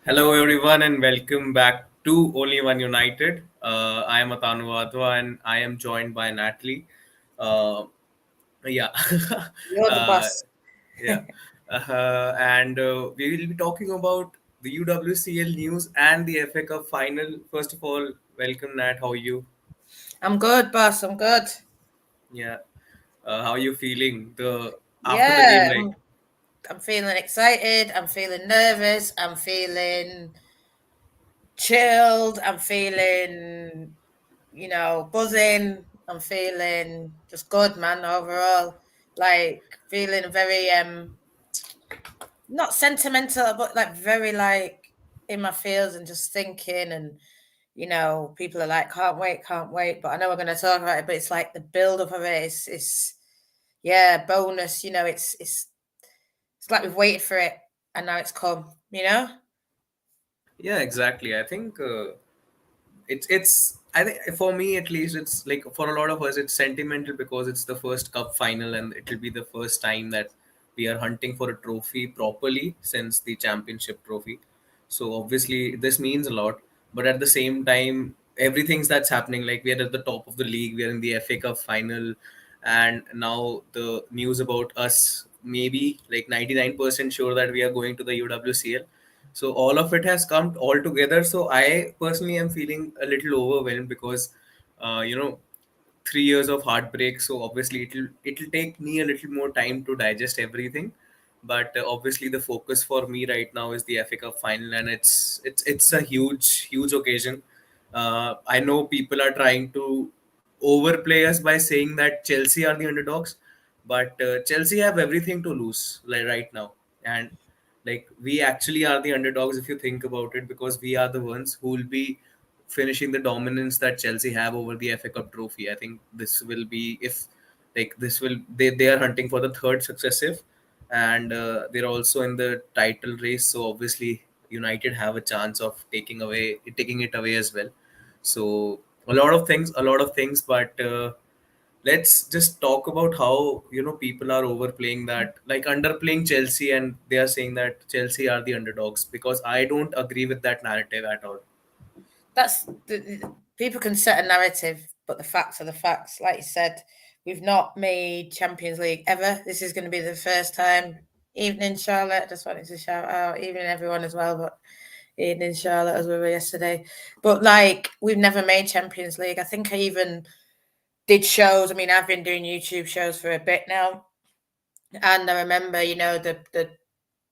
Hello, everyone, and welcome back to Only One United. I am Atanu Adwa, and I am joined by Natalie. Uh, yeah, You're the uh, boss. yeah, and we will be talking about the UWCL news and the FA Cup final. First of all, welcome, Nat. How are you? I'm good, boss. I'm good. Yeah, how are you feeling the after the game? Yeah, I'm feeling excited. I'm feeling nervous. I'm feeling chilled. I'm feeling, buzzing. I'm feeling just good, man. Overall, like feeling very not sentimental, but like very like in my feels and just thinking and people are like, can't wait, can't wait. But I know we're going to talk about it. But it's like the build up of it is yeah, bonus. It's like we've waited for it and now it's come. Yeah, exactly. I think. It's I think for me at least it's like for a lot of us it's sentimental because it's the first cup final and it'll be the first time that we are hunting for a trophy properly since the championship trophy. So obviously this means a lot, but at the same time everything's that's happening, like we are at the top of the league, we are in the FA Cup final, and now the news about us maybe like 99% sure that we are going to the UWCL. So all of it has come all together. So I personally am feeling a little overwhelmed because uh, you know 3 years of heartbreak. So obviously it'll take me a little more time to digest everything. But obviously the focus for me right now is the FA Cup final, and it's a huge occasion. I know people are trying to overplay us by saying that Chelsea are the underdogs, but Chelsea have everything to lose like right now, and like we actually are the underdogs if you think about it, because we are the ones who will be finishing the dominance that Chelsea have over the FA Cup trophy. I think this will be if like this will they are hunting for the third successive, and they're also in the title race. So obviously United have a chance of taking it away as well. So a lot of things, but let's just talk about how people are overplaying that, like underplaying Chelsea, and they are saying that Chelsea are the underdogs, because I don't agree with that narrative at all. People can set a narrative, but the facts are the facts. Like you said, we've not made Champions League ever. This is going to be the first time. Evening, Charlotte. Just wanted to shout out, evening everyone as well, but evening, Charlotte, as we were yesterday. But like, we've never made Champions League. I think I even did shows. I mean, I've been doing YouTube shows for a bit now, and I remember, the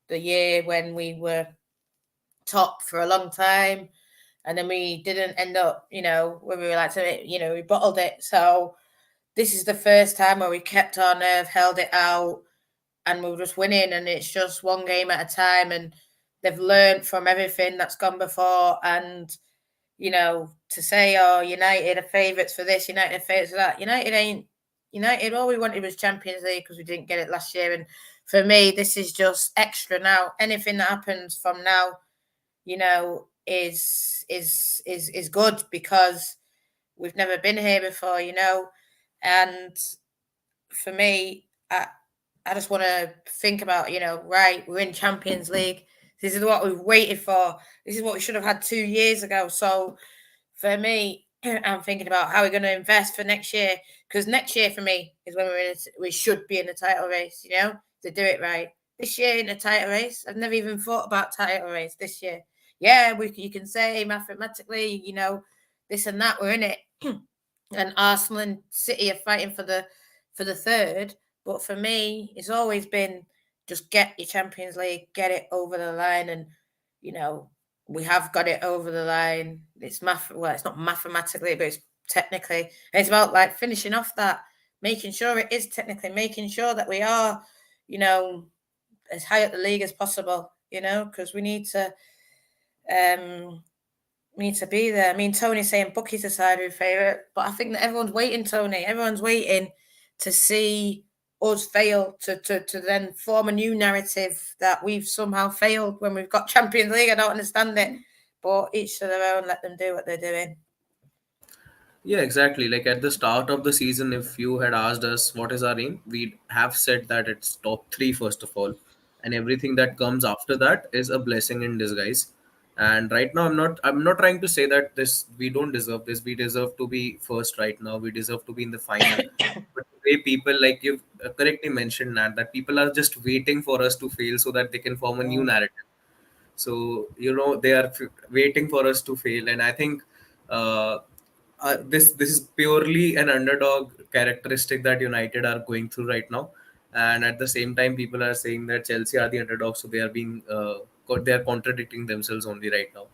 year when we were top for a long time, and then we didn't end up, when we were like, we bottled it. So this is the first time where we kept our nerve, held it out, and we were just winning. And it's just one game at a time. And they've learned from everything that's gone before. And to say, oh, United are favourites for this, United are favourites for that. United ain't United. All we wanted was Champions League because we didn't get it last year. And for me, this is just extra now. Anything that happens from now, is good because we've never been here before, and for me, I just want to think about, right, we're in Champions League. This is what we've waited for. This is what we should have had 2 years ago. So for me, I'm thinking about how we're going to invest for next year, because next year for me is when we should be in the title race, to do it right. This year in the title race, I've never even thought about title race this year. Yeah, you can say mathematically, this and that, we're in it. And Arsenal and City are fighting for the third. But for me, it's always been just get your Champions League, get it over the line, and you know we have got it over the line. It's not mathematically, but it's technically. And it's about like finishing off that, making sure it is technically, making sure that we are, you know, as high up the league as possible. Because um we need to be there. I mean, Tony's saying Bucky's a Saturday favourite, but I think that everyone's waiting, Tony. Everyone's waiting to see us fail to then form a new narrative that we've somehow failed when we've got Champions League. I don't understand it. But each to their own, let them do what they're doing. Yeah, exactly. Like at the start of the season, if you had asked us what is our aim, we'd have said that it's top three first of all, and everything that comes after that is a blessing in disguise. And right now, I'm not trying to say that this we don't deserve this. We deserve to be first right now. We deserve to be in the final. But the way people, like you've correctly mentioned, that people are just waiting for us to fail so that they can form a new Mm. narrative. So they are waiting for us to fail, and I think uh, this is purely an underdog characteristic that United are going through right now. And at the same time, people are saying that Chelsea are the underdogs, so they are being they are contradicting themselves only right now.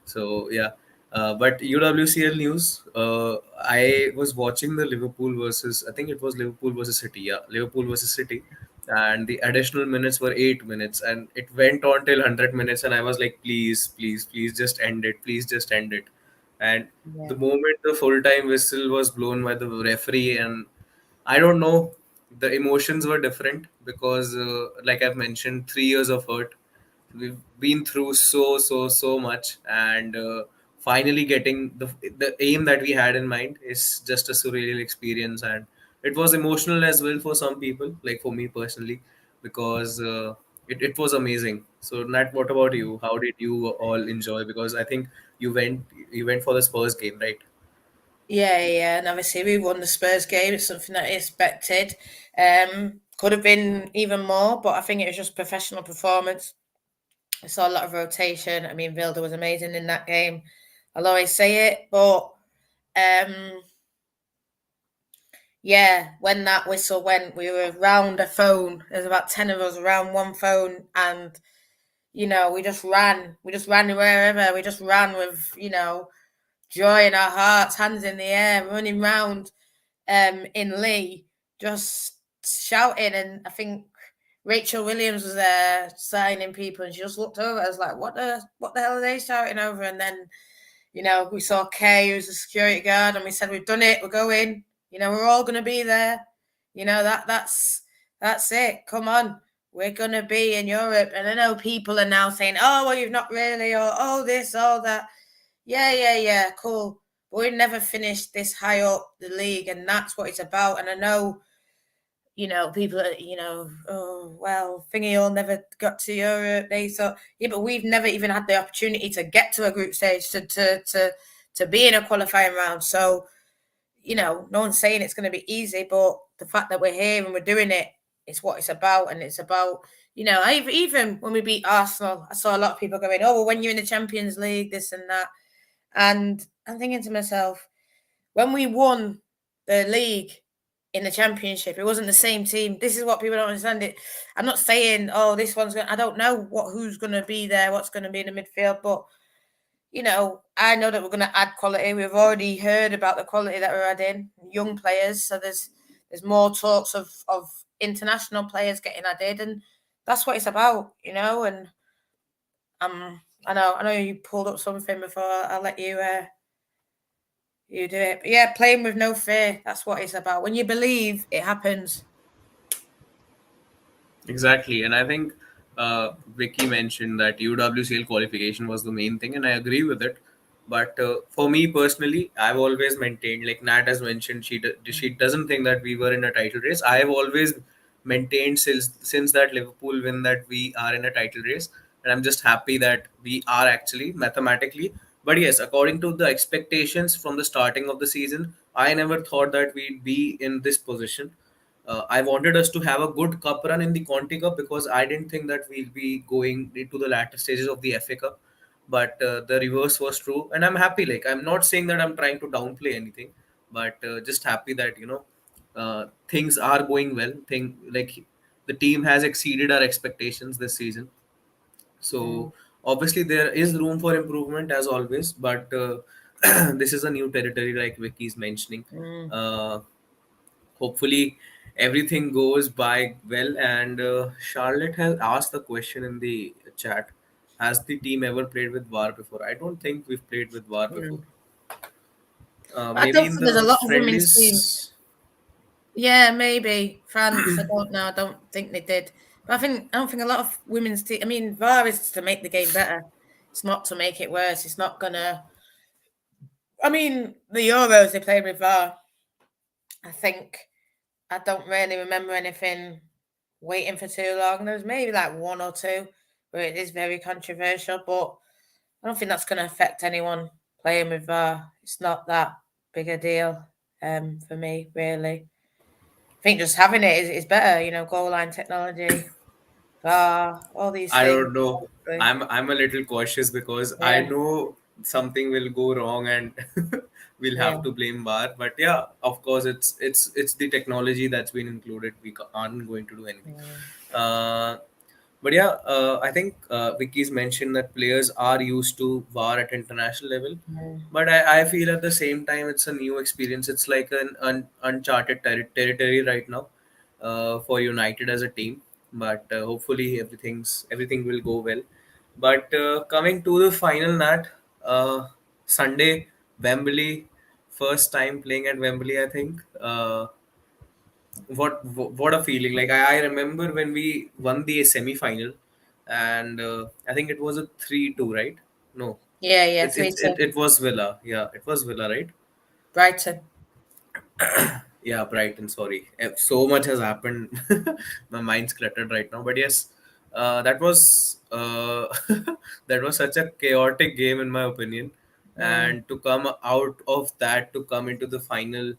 So yeah, but UWCL news. I was watching the Liverpool versus, I think it was Liverpool versus City. Yeah, Liverpool versus City, and the additional minutes were 8 minutes, and it went on till 100 minutes. And I was like, please, please, please, just end it. Please, just end it. And the Yeah. moment the full time whistle was blown by the referee, and I don't know, the emotions were different because, like I've mentioned, 3 years of hurt. We've been through so much, and finally getting the aim that we had in mind is just a surreal experience, and it was emotional as well for some people, like for me personally, because it was amazing. So, Nat, what about you? How did you all enjoy? Because I think you went for the Spurs game, right? Yeah, yeah, and obviously we won the Spurs game. It's something that I expected. Could have been even more, but I think it was just professional performance. I saw a lot of rotation. I mean, Vilda was amazing in that game. I'll always say it, but um, yeah, when that whistle went, we were round a phone. There's about 10 of us around one phone, and we just ran. We just ran wherever. We just ran with joy in our hearts, hands in the air, running round in Lee, just shouting. And I think Rachel Williams was there signing people, and she just looked over. I was like, what the hell are they shouting over?" And then we saw Kay, who's a security guard, and we said, "We've done it. We're going. We're all going to be there. That's it. Come on." We're gonna be in Europe, and I know people are now saying, "Oh, well, you've not really," or "Oh, this, all that." Yeah, yeah, yeah, cool. But we've never finished this high up the league, and that's what it's about. And I know, people are, "Oh, well, Thingy all never got to Europe." They thought, yeah, but we've never even had the opportunity to get to a group stage to be in a qualifying round. So, no one's saying it's going to be easy, but the fact that we're here and we're doing it, it's what it's about. And it's about, even when we beat Arsenal, I saw a lot of people going, "Oh, well, when you're in the Champions League, this and that." And I'm thinking to myself, when we won the league in the championship, it wasn't the same team. This is what people don't understand. I'm not saying, "Oh, this one's going." I don't know who's going to be there, what's going to be in the midfield, but I know that we're going to add quality. We've already heard about the quality that we're adding, young players. So there's more talks of international players getting added, and that's what it's about. And I know you pulled up something before. I'll let you do it. But yeah, playing with no fear. That's what it's about. When you believe, it happens. Exactly, and I think Vicky mentioned that UWCL qualification was the main thing, and I agree with it. But for me personally, I've always maintained, like Nat has mentioned, she doesn't think that we were in a title race. I've always maintained since that Liverpool win that we are in a title race, and I'm just happy that we are actually mathematically. But yes, according to the expectations from the starting of the season, I never thought that we'd be in this position. I wanted us to have a good cup run in the Conti Cup because I didn't think that we'll be going into the latter stages of the FA Cup. But the reverse was true, and I'm happy. Like, I'm not saying that I'm trying to downplay anything, but just happy that things are going well. Like the team has exceeded our expectations this season. Mm, So obviously there is room for improvement as always, but this is a new territory, like Vicky's mentioning. mm. Uh, Hopefully everything goes by well. And Charlotte has asked the question in the chat: has the team ever played with VAR before? I don't think we've played with VAR before. Mm. I Maybe don't in think there's a the lot of women's teams. friendlies. Yeah, maybe France. I don't know. I don't think they did. But I don't think a lot of women's team. I mean, VAR is to make the game better. It's not to make it worse. It's not gonna. I mean, the Euros they played with VAR. I think I don't really remember anything waiting for too long. There was maybe like one or two where it is very controversial, but I don't think that's going to affect anyone playing with VAR. It's not that big a deal for me, really. I think just having it is better, goal line technology, VAR, all these I things. don't know. Hopefully. I'm a little cautious because I Yeah, know something will go wrong and we'll yeah, have to blame VAR. But yeah, of course, it's the technology that's been included. We aren't going to do anything. yeah, Uh, but yeah, I think Vicky's mentioned that players are used to VAR at international level. yeah, But I feel at the same time it's a new experience. It's like an uncharted territory right now for United as a team. But hopefully everything will go well. But coming to the final, Nat, Sunday, Wembley, first time playing at Wembley. I think what a feeling! Like I remember when we won the semi final, and I think it was a 3-2, right? No, yeah, yeah. it, it 3-2. it it was Villa. Yeah, it was Villa, right? Brighton. Yeah, Brighton. Sorry, so much has happened. My mind's cluttered right now. But yes, that was that was such a chaotic game in my opinion. Mm. And to come out of that, to come into the final,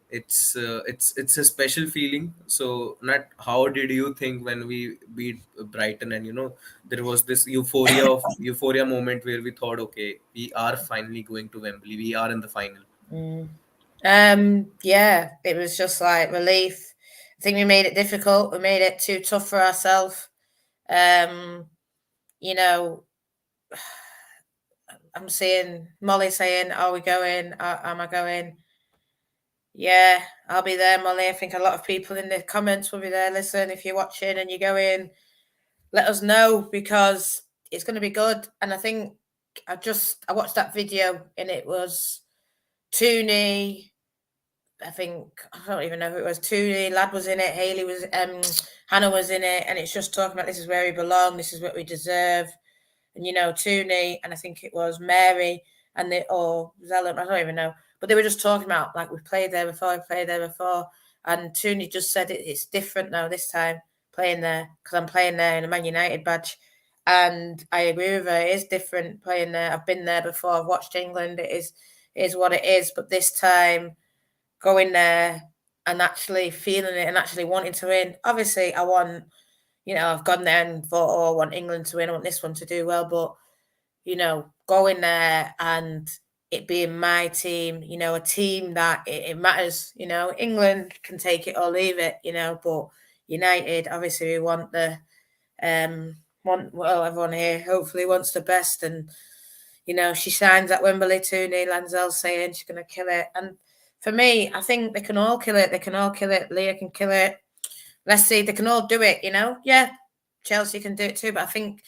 it's a special feeling. So, Nat, how did you think when we beat Brighton? And there was this euphoria moment where we thought, okay, we are finally going to Wembley. We are in the final. Mm. Yeah, it was just like relief. I think we made it difficult. We made it too tough for ourselves. Um, you know, I'm seeing Molly saying, "Are we going? Am I going?" Yeah, I'll be there, Molly. I think a lot of people in the comments will be there. Listen, if you're watching and you're going, let us know because it's going to be good. And I think I watched that video and it was Tooney. I think I don't even know who it was. Tooney, lad was in it. Haley was, Hannah was in it, and it's just talking about this is where we belong. This is what we deserve. And Tooney, and I think it was Mary and or Zellum, I don't even know. But they were just talking about like we've played there before, we've played there before. And Tooney just said it's different now this time playing there because I'm playing there in a Man United badge. And I agree with her, it is different playing there. I've been there before, I've watched England, it is what it is. But this time going there and actually feeling it and actually wanting to win. Obviously I want I've gone there and thought, oh, I want England to win, I want this one to do well, but going there and it being my team, a team that it matters, England can take it or leave it, but United, obviously, we want everyone here hopefully wants the best. And, she signs at Wembley too, Neil Lanzell saying she's going to kill it. And for me, I think they can all kill it. They can all kill it. Leah can kill it. Let's see, they can all do it, Yeah, Chelsea can do it too, but I think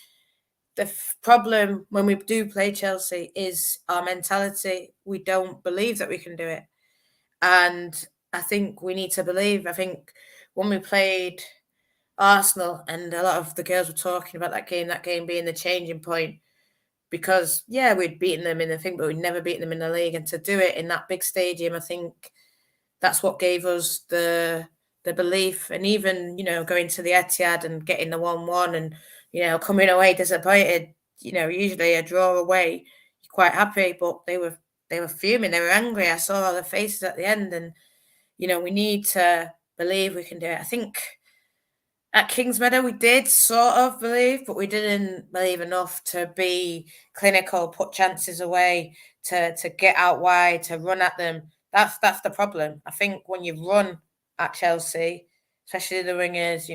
the problem when we do play Chelsea is our mentality. We don't believe that we can do it. And I think we need to believe. I think when we played Arsenal and a lot of the girls were talking about that game being the changing point because, yeah, we'd beaten them in the thing, but we'd never beaten them in the league. And to do it in that big stadium, I think that's what gave us the belief. And even going to the Etihad and getting the 1-1 and coming away disappointed. Usually a draw away, you're quite happy, but they were fuming, they were angry. I saw all the faces at the end, and we need to believe we can do it. I think at Kingsmeadow we did sort of believe, but we didn't believe enough to be clinical, put chances away, to get out wide, to run at them. That's the problem. I think when you run at Chelsea, especially the wingers,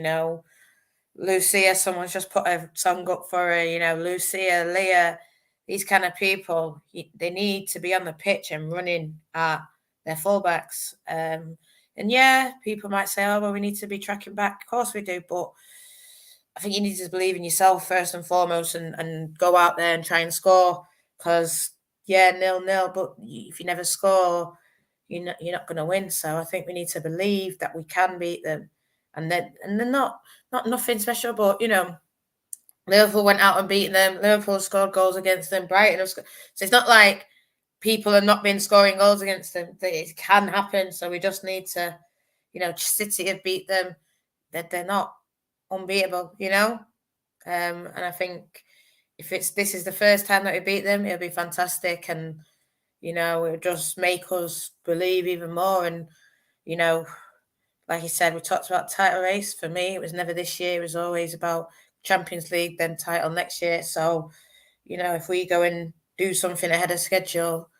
Lucia, someone's just put a song up for her, Lucia, Leah, these kind of people, they need to be on the pitch and running at their fullbacks. And yeah, people might say, oh, well, we need to be tracking back. Of course we do, but I think you need to believe in yourself first and foremost and go out there and try and score because, yeah, 0-0, but if you never score, you're not going to win. So I think we need to believe that we can beat them. And they're not nothing special, but Liverpool went out and beat them. Liverpool scored goals against them. Brighton so it's not like people have not been scoring goals against them. It can happen. So we just need to, City have beat them. They're not unbeatable, And I think if it's this is the first time that we beat them, it'll be fantastic, and it'll just make us believe even more. And you know, like you said, we talked about title race. For me, it was never this year. It was always about Champions League, then title next year. So, if we go and do something ahead of schedule,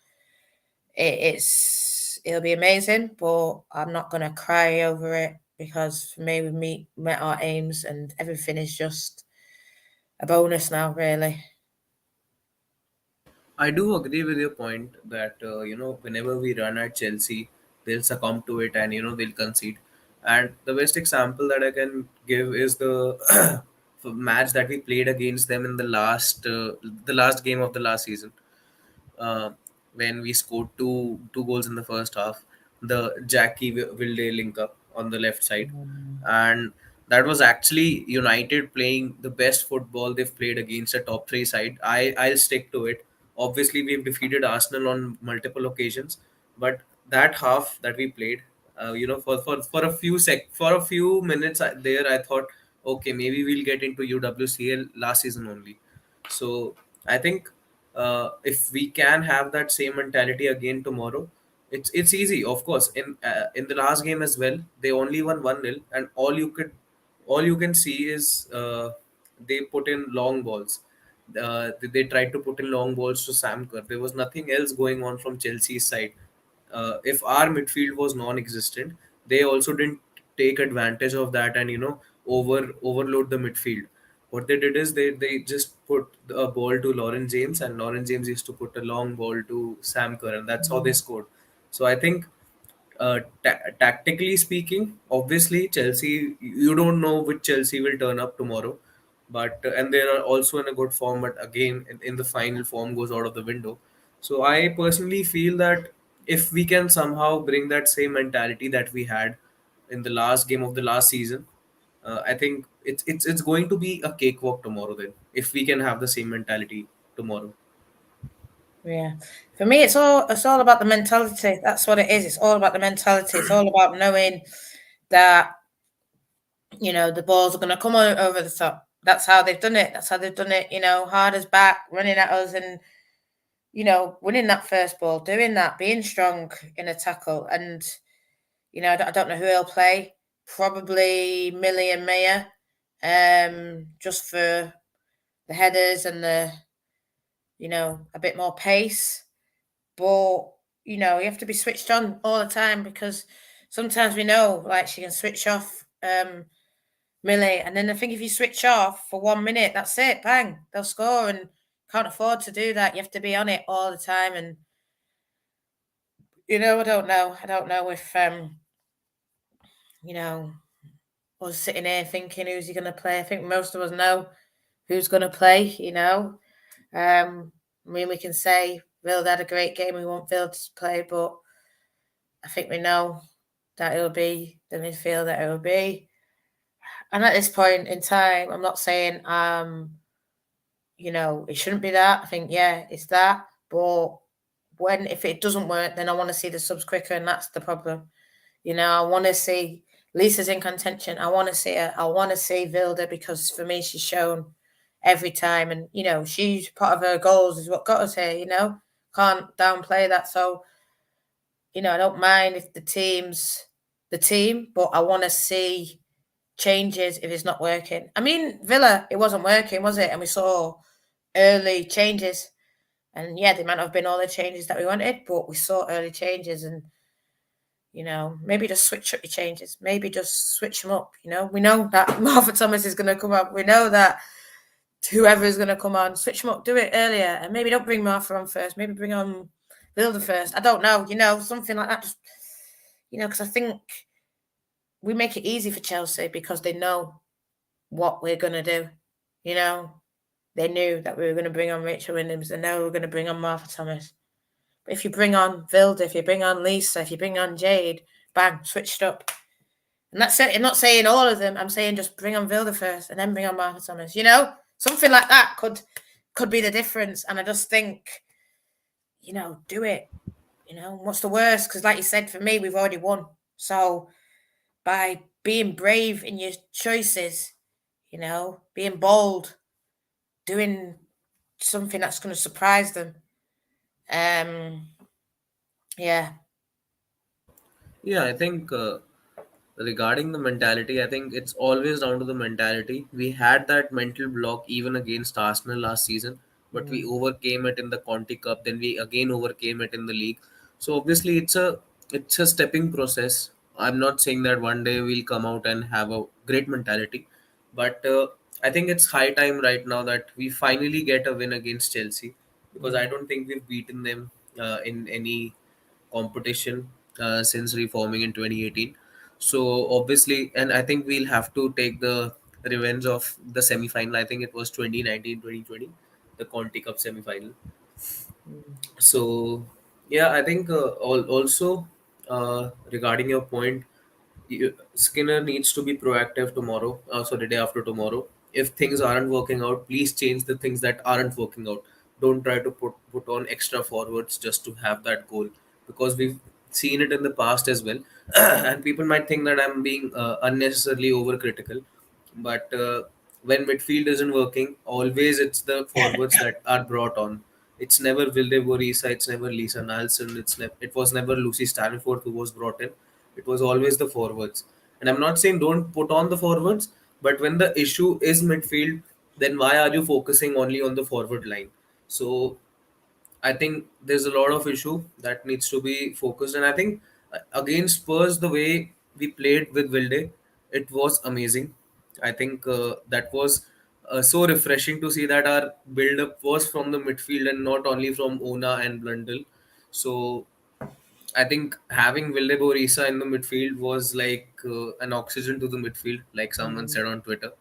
it'll be amazing. But I'm not gonna cry over it because for me, met our aims, and everything is just a bonus now, really. I do agree with your point that whenever we run at Chelsea, they'll succumb to it, and they'll concede. And the best example that I can give is the match that we played against them in the last game of the last season, uh, when we scored two goals in the first half. The Jackie Wilde link up on the left side, and that was actually United playing the best football they've played against a top three side. I'll stick to it. Obviously, we've defeated Arsenal on multiple occasions, but that half that we played, for a few minutes there, I thought, okay, maybe we'll get into UWCL last season only. So I think if we can have that same mentality again tomorrow, it's easy. Of course, in the last game as well, they only won 1-0, and all you can see is they put in long balls. They tried to put in long balls to Sam Kerr. There was nothing else going on from Chelsea's side. If our midfield was non-existent, they also didn't take advantage of that and overload the midfield. What they did is they just put a ball to Lauren James, and Lauren James used to put a long ball to Sam Kerr, and that's how they scored. So I think, tactically speaking, obviously Chelsea, you don't know which Chelsea will turn up tomorrow, but and they are also in a good form, but again in the final, form goes out of the window. So I personally feel that if we can somehow bring that same mentality that we had in the last game of the last season, I think it's going to be a cakewalk tomorrow. Then, if we can have the same mentality tomorrow. Yeah. For me, it's all about the mentality. That's what it is. It's all about the mentality. It's all about knowing that the balls are going to come over the top. That's how they've done it. That's how they've done it. Hard as back, running at us, and winning that first ball, doing that, being strong in a tackle, and I don't know who he'll play. Probably Millie and Maya, just for the headers and a bit more pace. But you have to be switched on all the time because sometimes we know like she can switch off Millie, and then I think if you switch off for 1 minute, that's it, bang, they'll score, and can't afford to do that. You have to be on it all the time, and I don't know if you know us sitting here thinking who's he going to play. I think most of us know who's going to play. I mean, we can say Vilda had a great game. We want Vilda to play, but I think we know that it'll be the midfield that it will be. And at this point in time, I'm not saying it shouldn't be that. I think yeah, it's that. But if it doesn't work, then I want to see the subs quicker, and that's the problem. I want to see Lisa's in contention. I want to see her. I want to see Vilda because for me, she's shown every time, and she's part of her goals is what got us here. Can't downplay that. So I don't mind if the team's the team, but I want to see changes if it's not working. I mean, Villa, it wasn't working, was it? And we saw early changes. And yeah, they might not have been all the changes that we wanted, but we saw early changes, and maybe just switch up your changes. Maybe just switch them up. We know that Martha Thomas is going to come up. We know that whoever is going to come on, switch them up, do it earlier, and maybe don't bring Martha on first. Maybe bring on Builder first. I don't know. Something like that. Just because I think we make it easy for Chelsea because they know what we're going to do. They knew that we were going to bring on Rachel Williams. They know we were going to bring on Martha Thomas. But if you bring on Vilda, if you bring on Lisa, if you bring on Jade, bang, switched up. And that's it. I'm not saying all of them. I'm saying just bring on Vilda first and then bring on Martha Thomas. Something like that could be the difference. And I just think, do it. What's the worst? Because like you said, for me, we've already won. So by being brave in your choices, being bold, doing something that's going to surprise them. Um, yeah. Yeah, I think regarding the mentality, I think it's always down to the mentality. We had that mental block even against Arsenal last season, but we Mm, overcame it in the Conti Cup. Then we again overcame it in the league. So obviously, it's a stepping process. I'm not saying that one day we'll come out and have a great mentality, but I think it's high time right now that we finally get a win against Chelsea, because I mm, don't think we've beaten them in any competition since reforming in 2018. So obviously, and I think we'll have to take the revenge of the semi-final. I think it was 2019, 2020, the Conti Cup semi-final. mm, So yeah, I think also regarding your point, Skinner needs to be proactive tomorrow. So the day after tomorrow, if things aren't working out, please change the things that aren't working out. Don't try to put on extra forwards just to have that goal, because we've seen it in the past as well. And people might think that I'm being unnecessarily overcritical, but when midfield isn't working, always it's the forwards that are brought on. It's never Vilde Borisa, it's never Lisa Nilsson, it was never Lucy Stanford who was brought in. It was always the forwards. And I'm not saying don't put on the forwards, but when the issue is midfield, then why are you focusing only on the forward line? So I think there's a lot of issue that needs to be focused. And I think against Spurs, the way we played with Wilde, it was amazing. I think that was so refreshing to see that our build up was from the midfield and not only from Ona and Blundell. So I think having Wilde Borisa in the midfield was like an oxygen to the midfield, like someone mm, said on Twitter.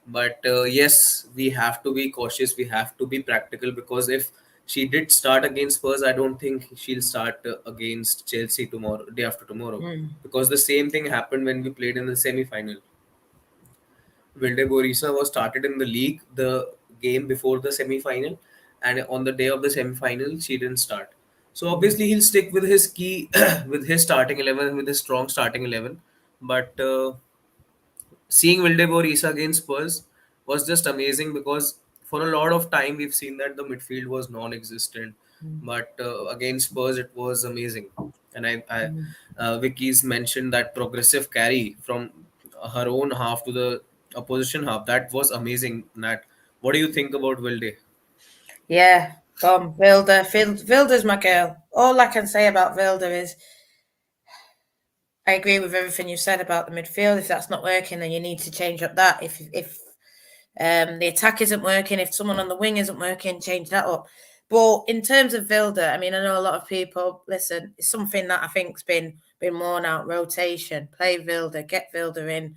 But yes, we have to be cautious. We have to be practical, because if she did start against Spurs, I don't think she'll start against Chelsea tomorrow, day after tomorrow, mm, because the same thing happened when we played in the semi-final. Vilde Borisa was started in the league the game before the semi-final, and on the day of the semi-final, she didn't start. So mm, obviously he'll stick with his key, with his starting 11, with his strong starting 11. But seeing Wildebor Isa against Spurs was just amazing, because for a lot of time we've seen that the midfield was non-existent, mm, but against Spurs it was amazing. And mm. Vicky's mentioned that progressive carry from her own half to the opposition half. That was amazing. Nat, what do you think about Wilde? Yeah, Tom, Vilda. Vilda's my girl. All I can say about Vilda is I agree with everything you said about the midfield. If that's not working, then you need to change up that. If the attack isn't working, if someone on the wing isn't working, change that up. But in terms of Vilda, I mean, I know a lot of people listen. It's something that I think's been worn out. Rotation, play Vilda, get Vilda in.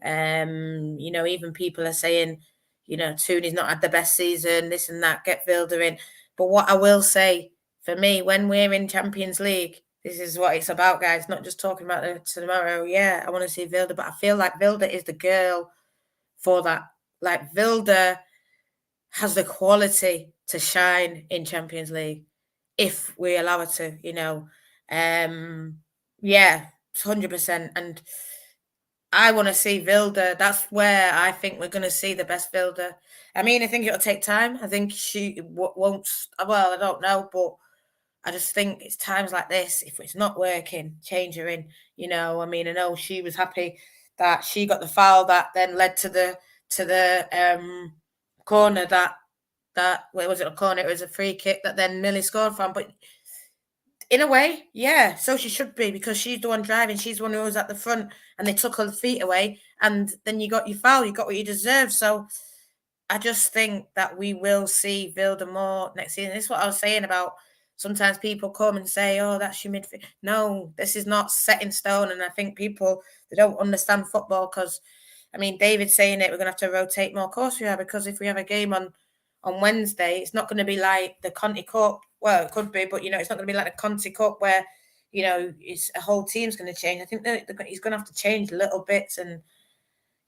Even people are saying, Tooney's not had the best season, this and that. Get Vilda in. But what I will say for me, when we're in Champions League, this is what it's about, guys. Not just talking about the tomorrow. Yeah, I want to see Vilda, but I feel like Vilda is the girl for that. Like Vilda has the quality to shine in Champions League if we allow her to, Yeah, 100%. And I want to see Vilda. That's where I think we're going to see the best Vilda. I mean, I think it'll take time. I think she won't. Well, I don't know, but I just think it's times like this. If it's not working, change her in. I mean, I know she was happy that she got the foul that then led to the corner that where was it a corner? It was a free kick that then Millie scored from. But in a way, yeah, so she should be because she's the one driving. She's the one who was at the front, and they took her feet away, and then you got your foul. You got what you deserve. So I just think that we will see Vilda more next season. This is what I was saying about sometimes people come and say, "Oh, that's your midfield." No, this is not set in stone, and I think people they don't understand football because, I mean, David's saying it. We're going to have to rotate more. Of course we are, because if we have a game on Wednesday, it's not going to be like the Conti Cup. Well, it could be, but it's not going to be like the Conti Cup where it's a whole team's going to change. I think that he's going to have to change little bits and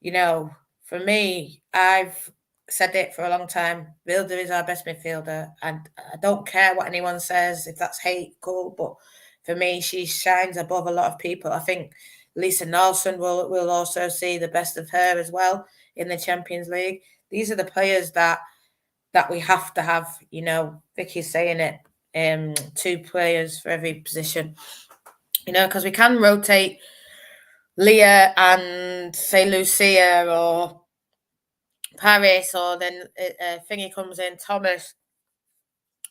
you know, for me, I've said it for a long time. Wilder is our best midfielder, and I don't care what anyone says. If that's hate, cool. But for me, she shines above a lot of people. I think Lisa Nelson will also see the best of her as well in the Champions League. These are the players that that we have to have, Vicky's saying it, two players for every position, because we can rotate Leah and say Lucia or Paris, or then Thingy comes in, Thomas.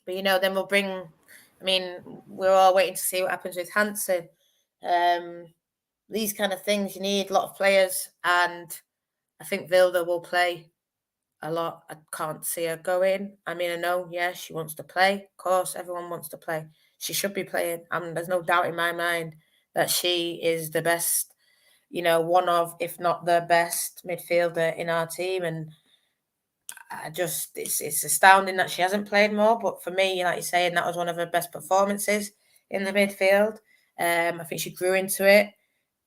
But then we'll bring. I mean, we're all waiting to see what happens with Hansen. Um, these kind of things, you need a lot of players, and I think Vilda will play a lot. I can't see her going. I mean, I know, yeah, she wants to play. Of course, everyone wants to play. She should be playing. There's no doubt in my mind that she is the best, one of, if not the best midfielder in our team. And it's astounding that she hasn't played more. But for me, like you're saying, that was one of her best performances in the midfield. I think she grew into it,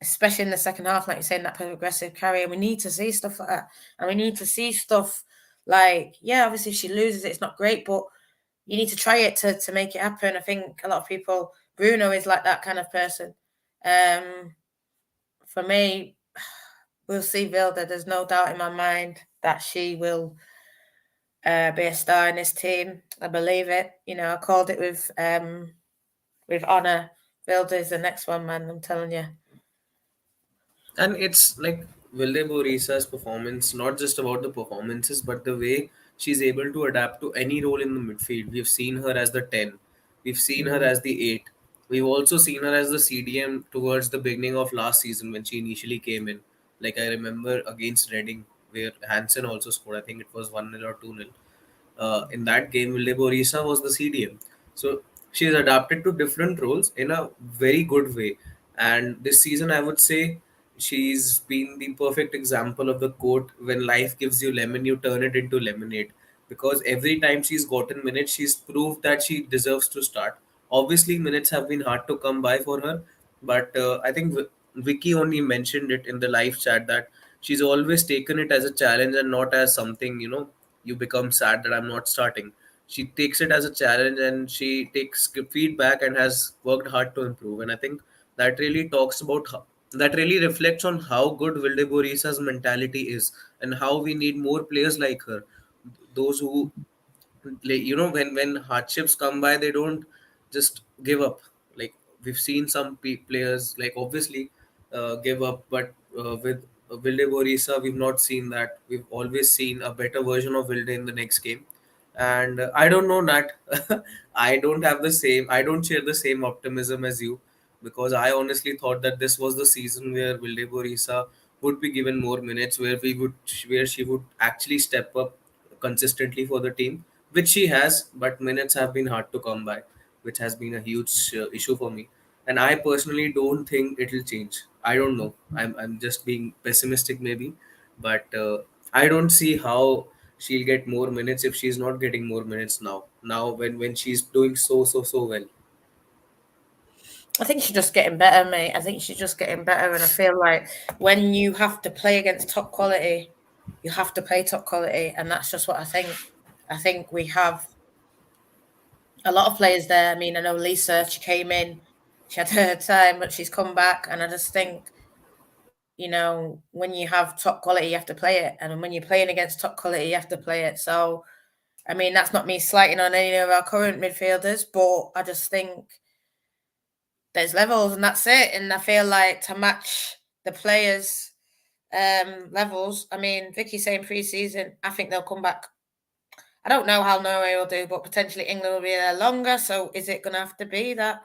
especially in the second half, like you're saying, that progressive carry. And we need to see stuff like that. And we need to see stuff like, yeah, obviously if she loses it, it's not great, but you need to try it to make it happen. I think a lot of people, Bruno is like that kind of person. For me, we'll see Vilda. There's no doubt in my mind that she will be a star in this team. I believe it. I called it with honour. Vilda is the next one, man. I'm telling you. And it's like Vilde Borisa's performance, not just about the performances, but the way she's able to adapt to any role in the midfield. We've seen her as the 10, we've seen her Mm. as the 8, we've also seen her as the CDM towards the beginning of last season when she initially came in. Like I remember against Reading, where Hansen also scored, I think it was 1-0 or 2-0. In that game, Vilde Borisa was the CDM. So she's adapted to different roles in a very good way. And this season, I would say she's been the perfect example of the quote, when life gives you lemon, you turn it into lemonade. Because every time she's gotten minutes, she's proved that she deserves to start. Obviously, minutes have been hard to come by for her, but I think Vicky only mentioned it in the live chat that she's always taken it as a challenge and not as something, you become sad that I'm not starting. She takes it as a challenge and she takes feedback and has worked hard to improve. And I think that really talks about that really reflects on how good Vilde Borisa's mentality is and how we need more players like her. Those who, like, when hardships come by, they don't just give up. Like we've seen some players, like obviously give up, but with Vilde Borisa we've not seen that. We've always seen a better version of Vilde in the next game. And I don't know that I don't share the same optimism as you, because I honestly thought that this was the season where Vilde Borisa would be given more minutes, where she would actually step up consistently for the team, which she has, but minutes have been hard to come by, which has been a huge issue for me. And I personally don't think it'll change. I don't know. I'm just being pessimistic, maybe, but I don't see how she'll get more minutes if she's not getting more minutes now. Now, when she's doing so well. I think she's just getting better, mate. I think she's just getting better, and I feel like when you have to play against top quality, you have to play top quality, and that's just what I think. I think we have a lot of players there. I mean, I know Lisa, she came in, she had her time, but she's come back, and I just think, when you have top quality, you have to play it, and when you're playing against top quality, you have to play it. So, I mean, that's not me slighting on any of our current midfielders, but I just think there's levels and that's it. And I feel like to match the players' levels, I mean, Vicky's saying pre-season, I think they'll come back. I don't know how Norway will do, but potentially England will be there longer. So is it going to have to be that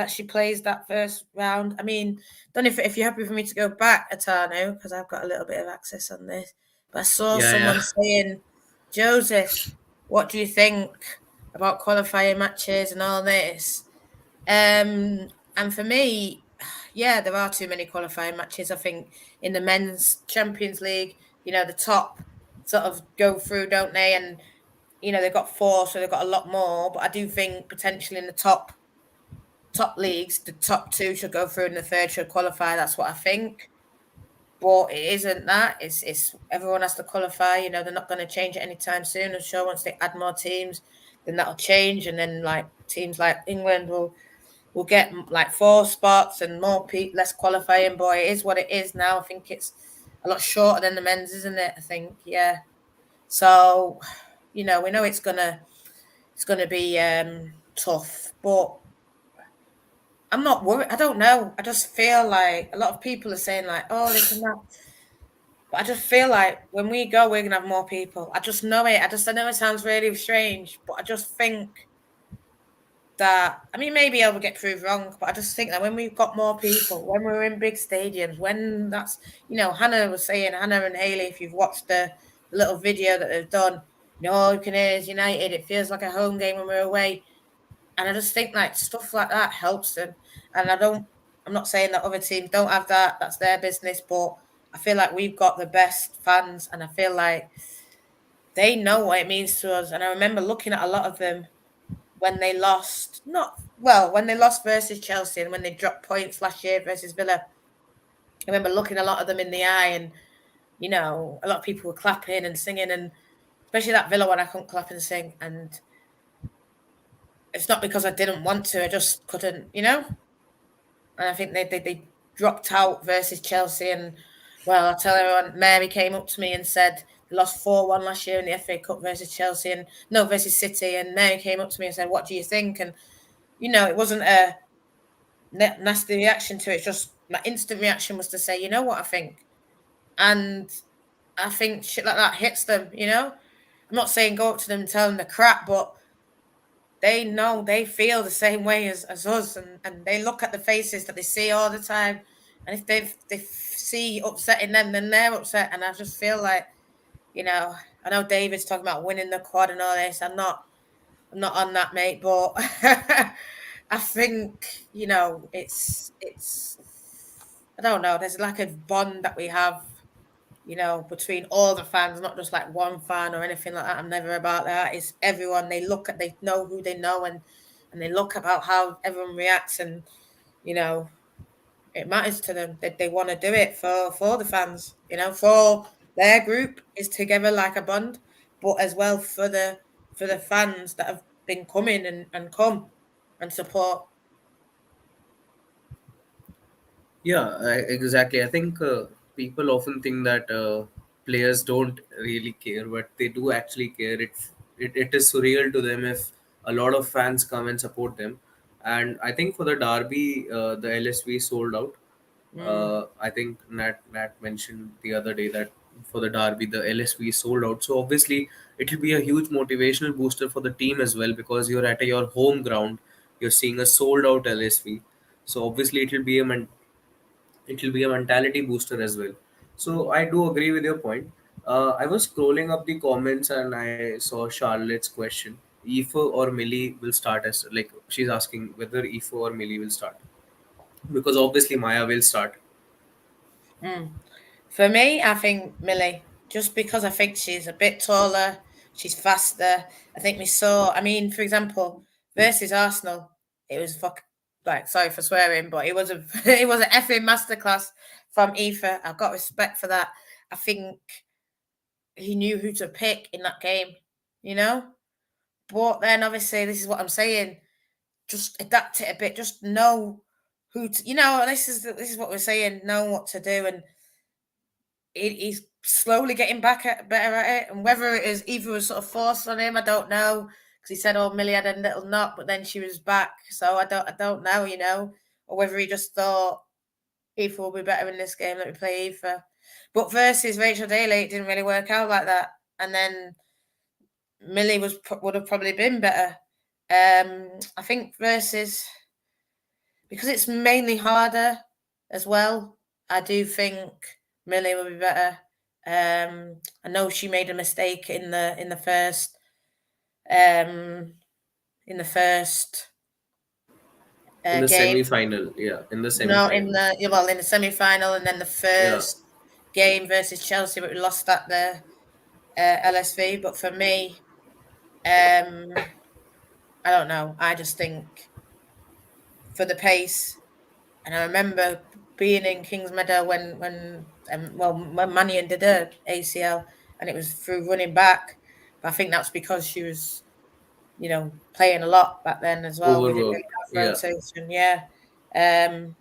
she plays that first round? I mean, don't know if you're happy for me to go back, Atano, because I've got a little bit of access on this. But I saw Yeah, someone yeah. saying, Joseph, what do you think about qualifying matches and all this? And for me, yeah, there are too many qualifying matches. I think in the men's Champions League, the top sort of go through, don't they? And they've got four, so they've got a lot more. But I do think potentially in the top leagues, the top two should go through, and the third should qualify. That's what I think. But it isn't that. It's everyone has to qualify. They're not going to change it anytime soon. I'm sure once they add more teams, then that'll change, and then like teams like England will get like four spots and less qualifying. Boy, it is what it is now. I think it's a lot shorter than the men's, isn't it? I think, yeah. So, we know it's gonna be tough, but I'm not worried. I don't know. I just feel like a lot of people are saying like, oh, this and that. But I just feel like when we go, we're gonna have more people. I just know it. I know it sounds really strange, but I just think that I mean maybe I will get proved wrong, but I just think that when we've got more people, when we're in big stadiums, when that's Hannah was saying, Hannah and Haley, if you've watched the little video that they've done, all you can hear is United. It feels like a home game when we're away. And I just think like stuff like that helps them. And I'm not saying that other teams don't have that, that's their business, but I feel like we've got the best fans and I feel like they know what it means to us. And I remember looking at a lot of them when they lost, not well, when they lost versus Chelsea and when they dropped points last year versus Villa. I remember looking a lot of them in the eye, and a lot of people were clapping and singing, and especially that Villa one, I couldn't clap and sing, and it's not because I didn't want to, I just couldn't. And I think they dropped out versus Chelsea, and well, I'll tell everyone, Mary came up to me and said they lost 4-1 last year in the FA Cup versus Chelsea, and no, versus City, and Mary came up to me and said, what do you think? And it wasn't a nasty reaction to it. It's just my instant reaction was to say, you know what I think, and I think shit like that hits them. I'm not saying go up to them and tell them they're crap, but they know they feel the same way as us, and they look at the faces that they see all the time, and if they see upset in them, then they're upset, and I just feel like I know David's talking about winning the quad and all this. I'm not on that, mate, but I think it's I don't know. There's like a bond that we have, between all the fans, not just like one fan or anything like that. I'm never about that. It's everyone. They know who they know, and they look about how everyone reacts, and you know, it matters to them that they want to do it for the fans. For their group is together like a bond, but as well for the fans that have been coming and come and support. Yeah, exactly. I think people often think that players don't really care, but they do actually care. It is surreal to them if a lot of fans come and support them. And I think for the derby, the LSV sold out. Mm, I think Nat mentioned the other day that for the derby, the LSV sold out. So obviously, it will be a huge motivational booster for the team as well, because you're at your home ground, you're seeing a sold out LSV. So obviously, it will be a mentality booster as well. So I do agree with your point. I was scrolling up the comments and I saw Charlotte's question. Aoife or Millie will start, as like she's asking whether Aoife or Millie will start, because obviously Maya will start. mm. For me, I think Millie, just because I think she's a bit taller, she's faster. I think we saw, I mean, for example, versus Arsenal, it was like, sorry for swearing, but it was a it was an effing masterclass from Aoife. I've got respect for that. I think he knew who to pick in that game, you know. But then obviously, this is what I'm saying. Just adapt it a bit. Just know who to, this is what we're saying. Know what to do, and he's slowly getting better at it. And whether it is either was sort of forced on him, I don't know. Because he said, "Oh, Millie had a little knock, but then she was back." So I don't know, or whether he just thought Aoife will be better in this game. Let me play Aoife. But versus Rachel Daly, it didn't really work out like that. And then Millie would have probably been better. I think versus, because it's mainly harder as well. I do think Millie will be better. I know she made a mistake um, in the first In the game. semi-final, yeah, in the No, semi-final, in the semi final, and then the yeah. first game versus Chelsea, but we lost at the LSV. But for me, um, I don't know. I just think for the pace. And I remember being in Kings Meadow when Mannion did her ACL, and it was through running back. But I think that's because she was, playing a lot back then as well. We didn't really Overworked, have yeah. rotation, yeah. Um,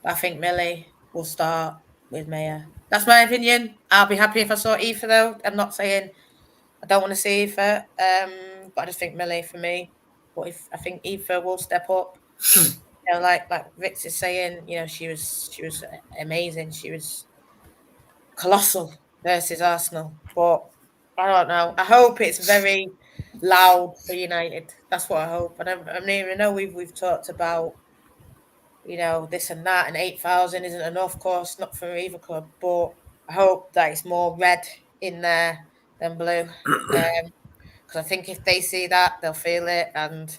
but I think Millie will start with Maya. That's my opinion. I'll be happy if I saw Aoife though. I'm not saying I don't want to see Aoife, but I just think Millie for me. But if I think Aoife will step up, like Ritz is saying, she was amazing. She was colossal versus Arsenal. But I don't know. I hope it's very loud for United. That's what I hope. And I mean, I know we've talked about this and that, and 8,000 isn't enough, of course, not for either club. But I hope that it's more red in there than blue. Because I think if they see that, they'll feel it. And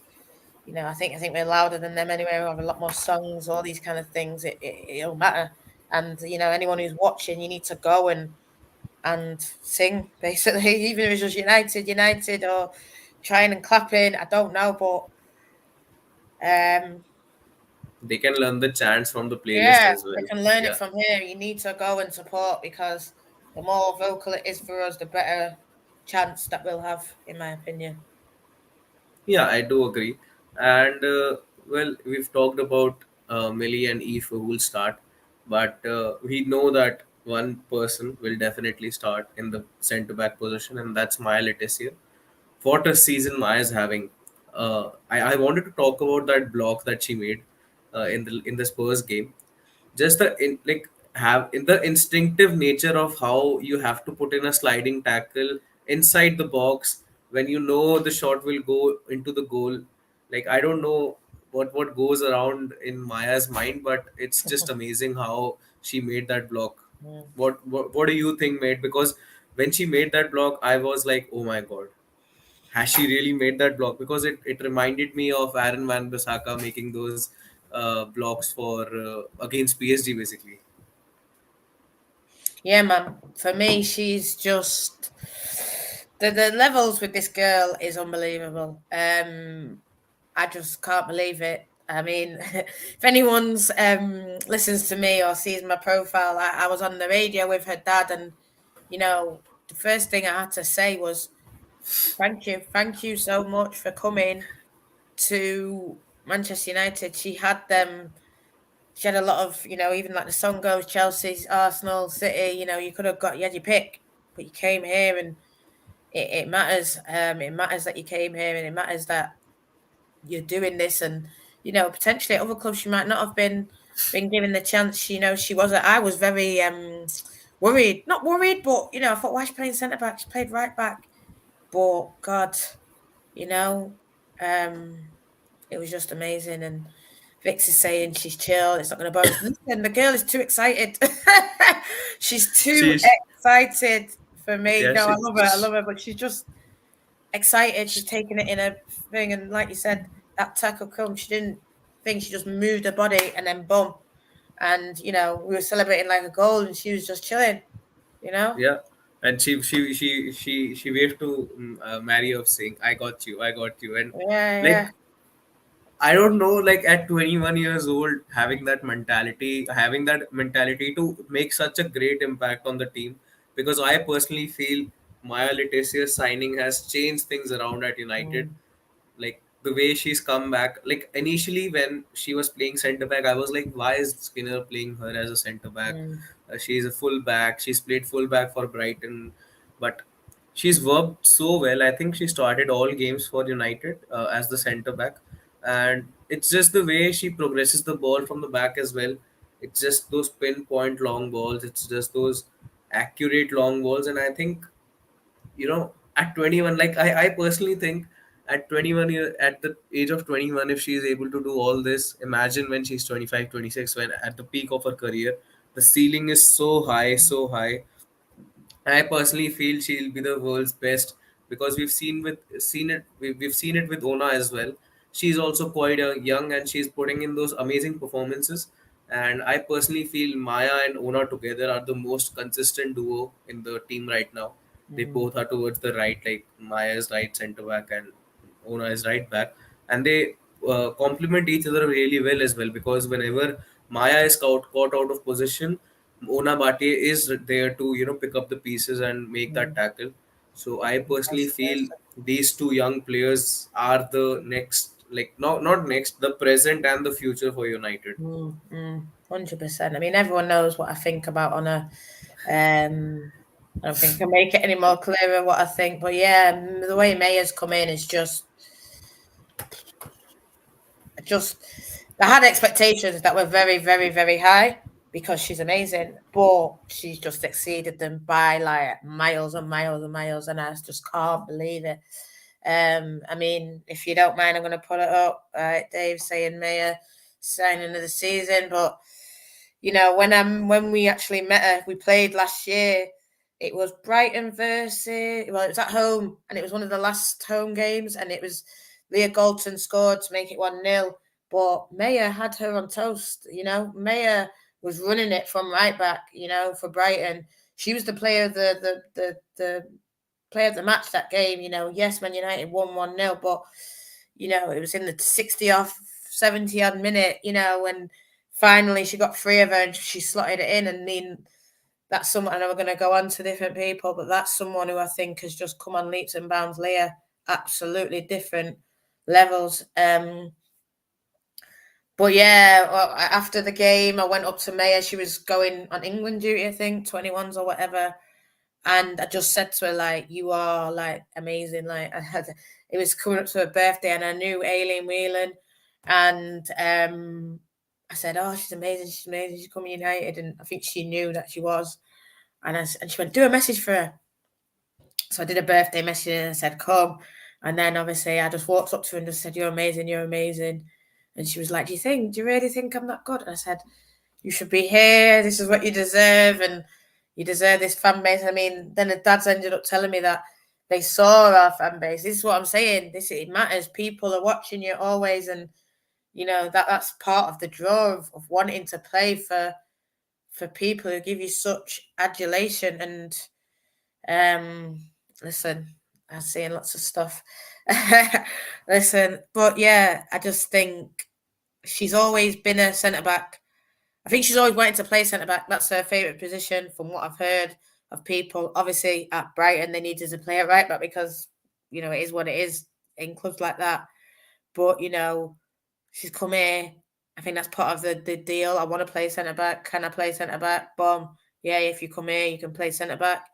I think we're louder than them anyway. We have a lot more songs, all these kind of things. It'll matter. And anyone who's watching, you need to go and sing basically, even if it's just United, or trying and clapping. I don't know, but They can learn the chants from the playlist yeah, as they well. can learn it Yeah. from here. You need to go and support because the more vocal it is for us, the better chance that we'll have, in my opinion. Yeah, I do agree. And well, we've talked about Millie and Eve who will start, but we know that one person will definitely start in the centre back position, and that's Maya Letizia. What a season Maya is having! I wanted to talk about that block that she made in the Spurs game, just like have in the instinctive nature of how you have to put in a sliding tackle inside the box when you know the shot will go into the goal. Like, I don't know what goes around in Maya's mind, but it's just amazing how she made that block. Mm. What do you think, mate? Because when she made that block, I was like, oh my god, has she really made that block? Because it reminded me of Aaron Van Bissaka making those blocks for against PSG basically. Yeah, man. For me, she's just the levels with this girl is unbelievable. I just can't believe it. I mean, if anyone's listens to me or sees my profile, I was on the radio with her dad, and the first thing I had to say was thank you so much for coming to Manchester United. She had a lot of, even like the song goes, Chelsea, Arsenal, City, you had your pick, but you came here, and it matters. It matters that you came here, and it matters that you're doing this, and potentially at other clubs she might not have been given the chance. She wasn't. I was very worried, not worried, but I thought, why is she playing centre back? She played right back, but God, you know, um, it was just amazing. And Vix is saying she's chill. It's not going to bother. Listen, the girl is too excited. She's too She's excited for me. yeah No, I she love her. I love her, but she's just excited. She's taking it in a thing, and like you said, that tackle come. She didn't think. She just moved her body, and then boom. And we were celebrating like a goal, and she was just chilling. You know. Yeah, and she waved to Mario saying, I got you," and Yeah, like yeah. I don't know, like at 21 years old, having that mentality to make such a great impact on the team. Because I personally feel Maya Letizia signing has changed things around at United. Mm, Like the way she's come back. Like initially when she was playing centre back, I was like, why is Skinner playing her as a centre back? mm, She's a full back. She's played full back for Brighton, but she's worked so well. I think she started all games for United as the centre back, and it's just the way she progresses the ball from the back as well. It's just those pinpoint long balls. It's just those accurate long balls, and I think at 21, like I personally think at 21 at the age of 21, if she is able to do all this, imagine when she's 25, 26, when at the peak of her career, the ceiling is so high, so high. I personally feel she'll be the world's best, because we've seen it with Ona as well. She's also quite young, and she's putting in those amazing performances. And I personally feel Maya and Ona together are the most consistent duo in the team right now. They mm, both are towards the right, like Maya is right center back and Ona is right back, and they complement each other really well as well. Because whenever Maya is caught out of position, Ona Bhatia is there to pick up the pieces and make that mm. tackle. So I personally Vice feel versa. these two young players are the next, like not next, the present and the future for United. 100%. I mean, everyone knows what I think about Honor. Um, I don't think I can make it any more clearer what I think. But yeah, the way Maya's come in is just I had expectations that were very, very, very high because she's amazing, but she's just exceeded them by like miles and miles and miles, and I just can't believe it. I mean, if you don't mind, I'm going to put it up. Dave saying Maya signing of the season, but when we actually met her, we played last year. It was Brighton versus it was at home, and it was one of the last home games, and it was Leah Galton scored to make it 1-0. But Maya had her on toast. Maya was running it from right back. For Brighton, she was the player of the player of the match that game. Yes, Man United won 1-0, but it was in the 60 off 70 odd minute. When finally she got three of her and she slotted it in. And then that's someone, I know we're going to go on to different people, but that's someone who I think has just come on leaps and bounds. Leah, absolutely different levels. But yeah, well, after the game, I went up to Maya. She was going on England duty, I think, 21s or whatever. And I just said to her, like, you are like amazing. Like, it was coming up to her birthday, and I knew Aileen Whelan. And I said, oh, she's amazing. She's amazing. She's coming United. And I think she knew that she was. And she went, do a message for her. So I did a birthday message and I said, come. And then obviously I just walked up to her and just said, you're amazing. You're amazing. And she was like, do you really think I'm that good? And I said, you should be here. This is what you deserve. And you deserve this fan base. I mean, then the dads ended up telling me that they saw our fan base. This is what I'm saying. It matters. People are watching you always. And, that's part of the draw of wanting to play for people who give you such adulation. And listen, I'm seeing lots of stuff. Listen, but yeah, I just think she's always been a centre back. I think she's always wanted to play centre back. That's her favourite position, from what I've heard of people. Obviously, at Brighton, they needed to play it right back because it is what it is in clubs like that. But she's come here. I think that's part of the deal. I want to play centre back. Can I play centre back? Boom. Yeah, if you come here, you can play centre back.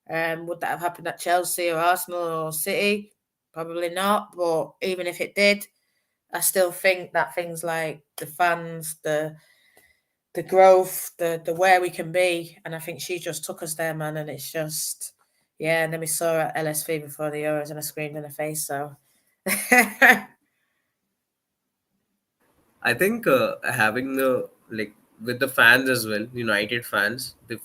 Would that have happened at Chelsea or Arsenal or City? Probably not. But even if it did, I still think that things like the fans, the growth, the where we can be, and I think she just took us there, man. And it's just, yeah. And then we saw her at LSV before the Euros, and I screamed in her face. So, I think having the like with the fans as well, United fans, the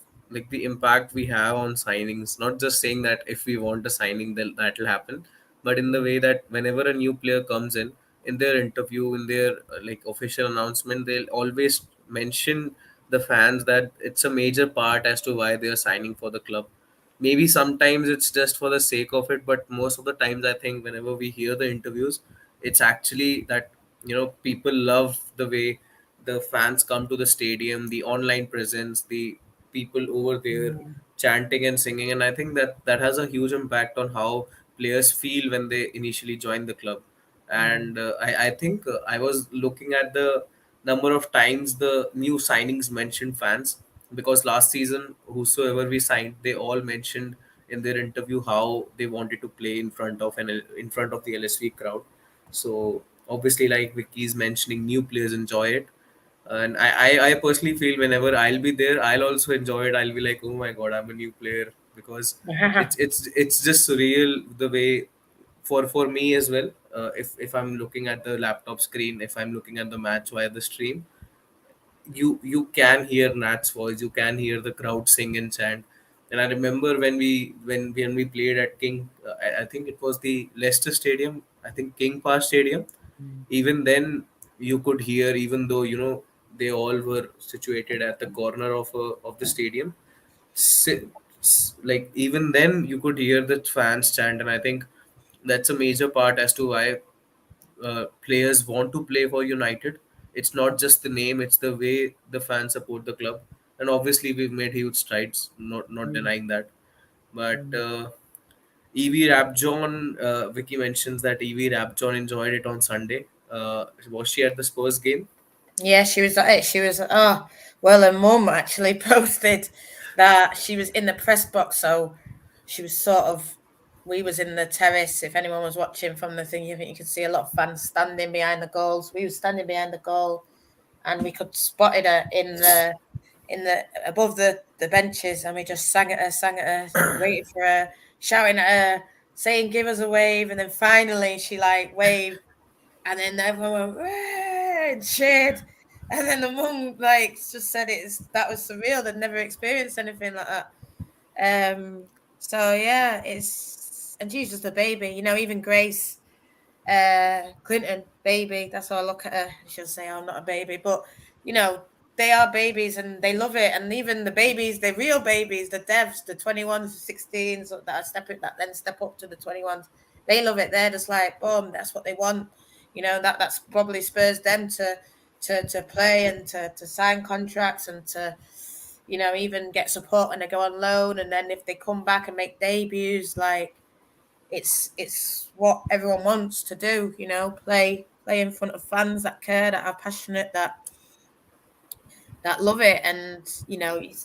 impact we have on signings. Not just saying that if we want a signing, then that'll happen, but in the way that whenever a new player comes in their interview, in their official announcement, they'll always mention the fans that it's a major part as to why they are signing for the club. Maybe sometimes it's just for the sake of it, but most of the times I think whenever we hear the interviews, it's actually that people love the way the fans come to the stadium, the online presence, the people over there chanting and singing. And I think that has a huge impact on how players feel when they initially join the club. And I think I was looking at the number of times the new signings mentioned fans, because last season whosoever we signed, they all mentioned in their interview how they wanted to play in front of the LSV crowd. So obviously, like Vicky's mentioning, new players enjoy it. And I personally feel whenever I'll be there, I'll also enjoy it. I'll be like, oh my god, I'm a new player, because it's just surreal the way for me as well. If I'm looking at the laptop screen, if I'm looking at the match via the stream, you can hear Nat's voice, you can hear the crowd sing and chant. And I remember when we played at King, I think it was the Leicester Stadium, I think King Power Stadium. Even then, you could hear, even though they all were situated at the corner of the stadium. si- like even then, you could hear the fans chant, and I think that's a major part as to why players want to play for United. It's not just the name; it's the way the fans support the club. And obviously, we've made huge strides. Not denying that. But Evie Rapjohn, Vicky mentions that Evie Rapjohn enjoyed it on Sunday. Was she at the Spurs game? yeah, she was. She was. Oh, well, her mum actually posted that she was in the press box, so she was sort of. We was in the terrace. If anyone was watching from the thing, you think you could see a lot of fans standing behind the goals. We were standing behind the goal, and we could spotted her in the above the benches, and we just sang at her, waiting for her, shouting at her, saying "Give us a wave," and then finally she like waved, and then everyone went and cheered, and then the mum like just said it's that was surreal. They'd never experienced anything like that. So yeah, it's and she's just a baby, Even Grace Clinton, baby. That's how I look at her. She'll say, "Oh, I'm not a baby," but you know, they are babies and they love it. And even the babies, the real babies, the devs, the 21s, 16s that then step up to the 21s, they love it. They're just like, boom, that's what they want. That's probably spurs them to play and to sign contracts and to even get support when they go on loan. And then if they come back and make debuts, like it's what everyone wants to do, play in front of fans that care, that are passionate, that love it. And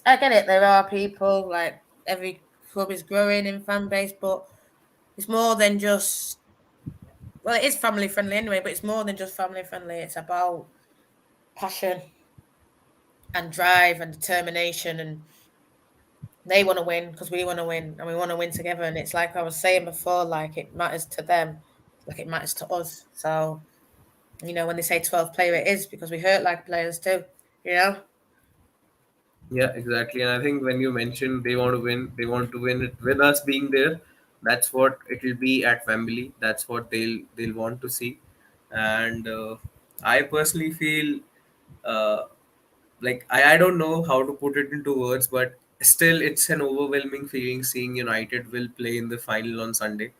I get it. There are people like every club is growing in fan base, but it's more than just. Well, it is family friendly anyway, but it's more than just family friendly. It's about passion and drive and determination, and they want to win because we want to win, and we want to win together. And it's like I was saying before, like it matters to them, like it matters to us. So when they say 12 player, it is because we hurt like players too, you know? Yeah, exactly. And I think when you mentioned they want to win, they want to win it with us being there. That's what it'll be at Wembley. That's what they'll want to see. And I personally feel uh, like I don't know how to put it into words, but still it's an overwhelming feeling seeing United will play in the final on Sunday.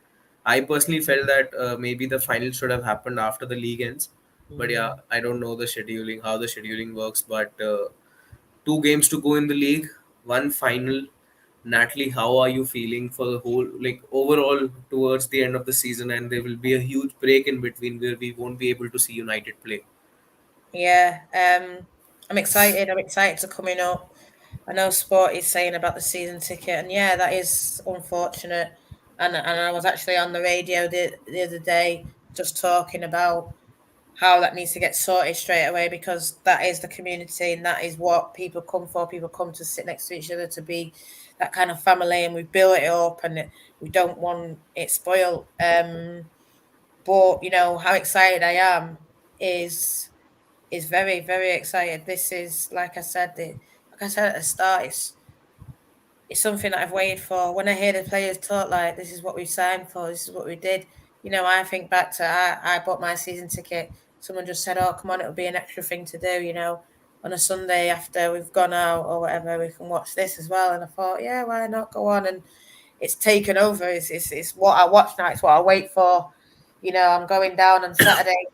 I personally felt that maybe the final should have happened after the league ends, but yeah, Mm. I don't know the scheduling, how the scheduling works. But two games to go in the league, one final. Natalie, how are you feeling for the whole, like overall, towards the end of the season? And there will be a huge break in between where we won't be able to see United play. Yeah, I'm excited. I'm excited to coming up. I know Sport is saying about the season ticket, and yeah, that is unfortunate. And I was actually on the radio the other day just talking about how that needs to get sorted straight away because that is the community and that is what people come for. People come to sit next to each other to be that kind of family, and we build it up, and we don't want it spoiled. But how excited I am is very very excited. This is like I said at the start, it's something that I've waited for. When I hear the players talk like this is what we signed for, this is what we did, I think back to I bought my season ticket. Someone just said, "Oh, come on, it'll be an extra thing to do." On a Sunday after we've gone out or whatever, we can watch this as well. And I thought, yeah, why not go on? And it's taken over. It's what I watch now. It's what I wait for. I'm going down on Saturday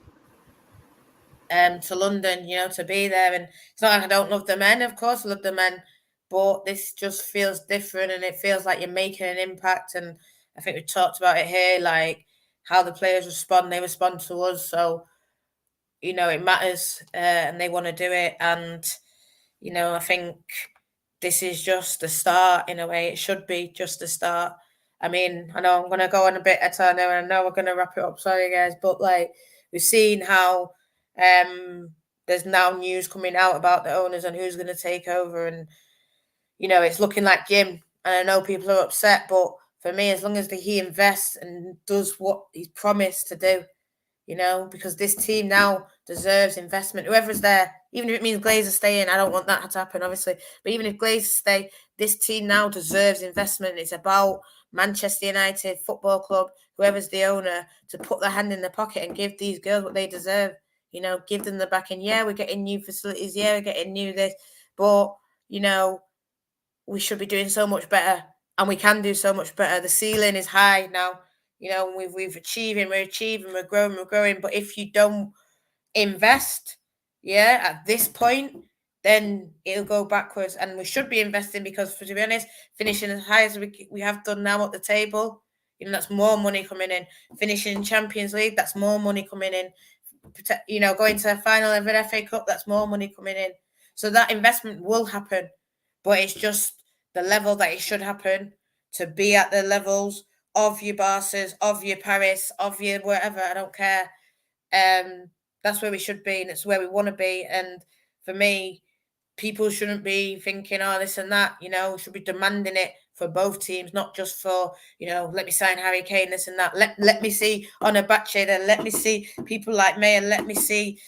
to London, to be there. And it's not like I don't love the men, of course, I love the men, but this just feels different and it feels like you're making an impact. And I think we talked about it here, like how the players respond, they respond to us. So, it matters and they want to do it. And, I think this is just the start in a way. It should be just the start. I mean, I know I'm going to go on a bit at time now, and I know we're going to wrap it up. Sorry, guys, but like we've seen how there's now news coming out about the owners and who's going to take over, and it's looking like Jim. And I know people are upset, but for me, as long as he invests and does what he's promised to do, because this team now deserves investment. Whoever's there, even if it means Glazer staying, I don't want that to happen, obviously. But even if Glazer stay, this team now deserves investment. It's about Manchester United Football Club, whoever's the owner, to put their hand in their pocket and give these girls what they deserve. Give them the backing. Yeah, we're getting new facilities. Yeah, we're getting new this. But, we should be doing so much better. And we can do so much better. The ceiling is high now. We're achieving, we're growing. But if you don't invest, yeah, at this point, then it'll go backwards. And we should be investing because, to be honest, finishing as high as we have done now at the table, that's more money coming in. Finishing Champions League, that's more money coming in. Going to the final of an FA Cup, that's more money coming in. So that investment will happen, but it's just the level that it should happen, to be at the levels of your Barca's, of your Paris, of your wherever. I don't care. That's where we should be, and it's where we want to be. And for me, people shouldn't be thinking, oh, this and that. We should be demanding it for both teams, not just for, let me sign Harry Kane, this and that. Let me see on a Bache, then let me see people like May, and let me see,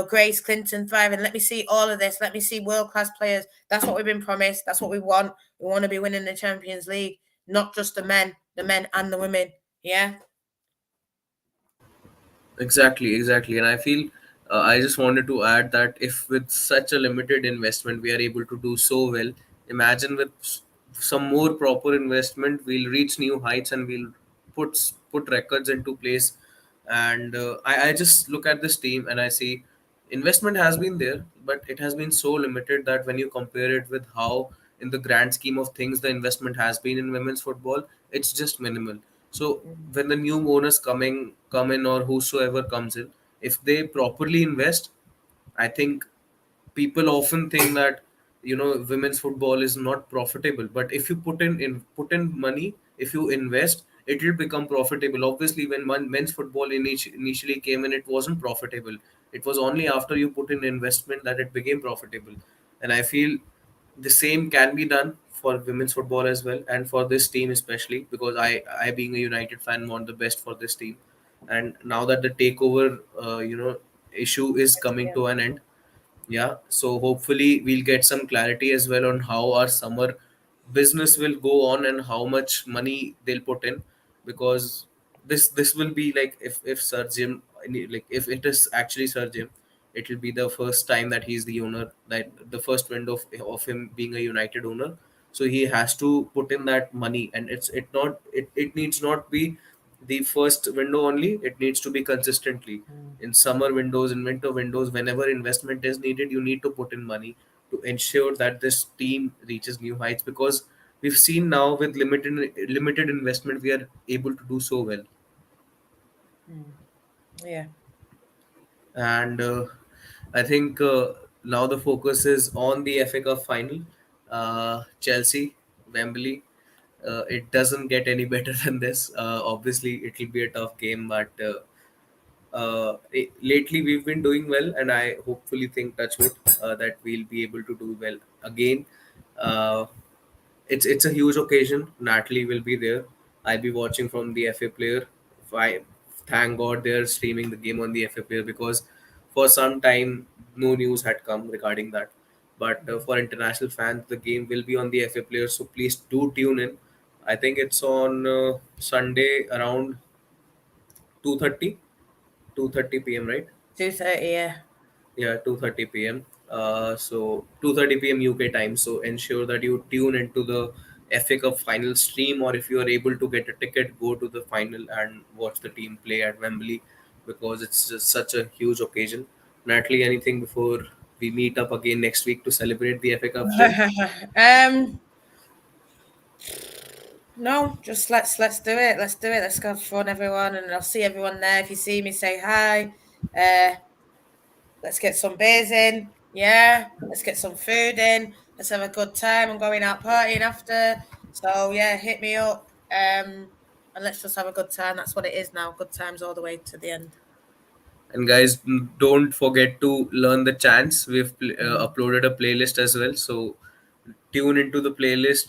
Grace Clinton thriving. Let me see all of this. Let me see world class players. That's what we've been promised. That's what we want. We want to be winning the Champions League, not just the men and the women. Yeah. Exactly, exactly. And I feel I just wanted to add that if with such a limited investment we are able to do so well, imagine with some more proper investment, we'll reach new heights and we'll put records into place. And I just look at this team and I see investment has been there, but it has been so limited that when you compare it with how, in the grand scheme of things, the investment has been in women's football, it's just minimal. So Mm, when the new owners come in or whosoever comes in, if they properly invest, I think people often think that women's football is not profitable, but if you put in money, if you invest, it will become profitable. Obviously, when men's football initially came in, it wasn't profitable. It was only after you put in investment that it became profitable. And I feel the same can be done for women's football as well, and for this team especially, because I being a United fan, want the best for this team. And now that the takeover issue is coming yeah. to an end, yeah, so hopefully we'll get some clarity as well on how our summer business will go on and how much money they'll put in, because this will be like, if Sir Jim, like if it is actually Sir Jim, it will be the first time that he's the owner, that the first window of him being a United owner. So he has to put in that money, and it needs not be the first window only, it needs to be consistently. Mm, In summer windows, in winter windows, whenever investment is needed, you need to put in money to ensure that this team reaches new heights, because we've seen now with limited investment we are able to do so well. mm, yeah. And I think now the focus is on the FA Cup final, Chelsea, Wembley. It doesn't get any better than this. Obviously it will be a tough game, but lately we've been doing well, and I hopefully think, touch wood, that we'll be able to do well again. Uh, it's a huge occasion. Natalie will be there. I'll be watching from the FA player. I thank God they're streaming the game on the FA player, because for some time no news had come regarding that. But Mm. for international fans, the game will be on the FA player. So please do tune in. I think it's on Sunday around 2:30, 2:30 p.m. Right? 2:30, yeah. Yeah, 2:30 p.m. So 2:30 p.m. UK time. So ensure that you tune into the FA Cup final stream, or if you are able to get a ticket, go to the final and watch the team play at Wembley, because it's just such a huge occasion. Natalie, anything before we meet up again next week to celebrate the FA Cup win? um, no, just let's do it. Let's do it. Let's go have fun, everyone, and I'll see everyone there. If you see me, say hi. Let's get some beers in. Yeah, let's get some food in. Let's have a good time. I'm going out partying after. So yeah, hit me up. And let's just have a good time. That's what it is now. Good times all the way to the end. And guys, don't forget to learn the chants. We've Mm. uploaded a playlist as well. So tune into the playlist.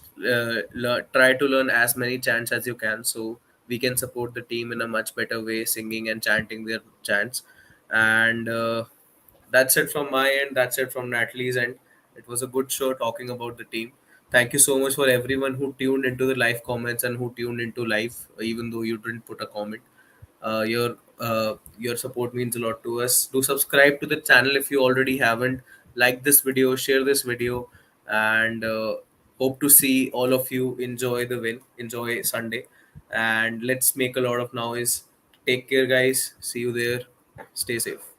Try to learn as many chants as you can, so we can support the team in a much better way, singing and chanting their chants. And that's it from my end. That's it from Natalie's end. It was a good show talking about the team. Thank you so much for everyone who tuned into the live comments and who tuned into live, even though you didn't put a comment. Your support means a lot to us. Do subscribe to the channel if you already haven't. Like this video, share this video, and hope to see all of you enjoy the win, enjoy Sunday, and let's make a lot of noise. Take care, guys. See you there. Stay safe.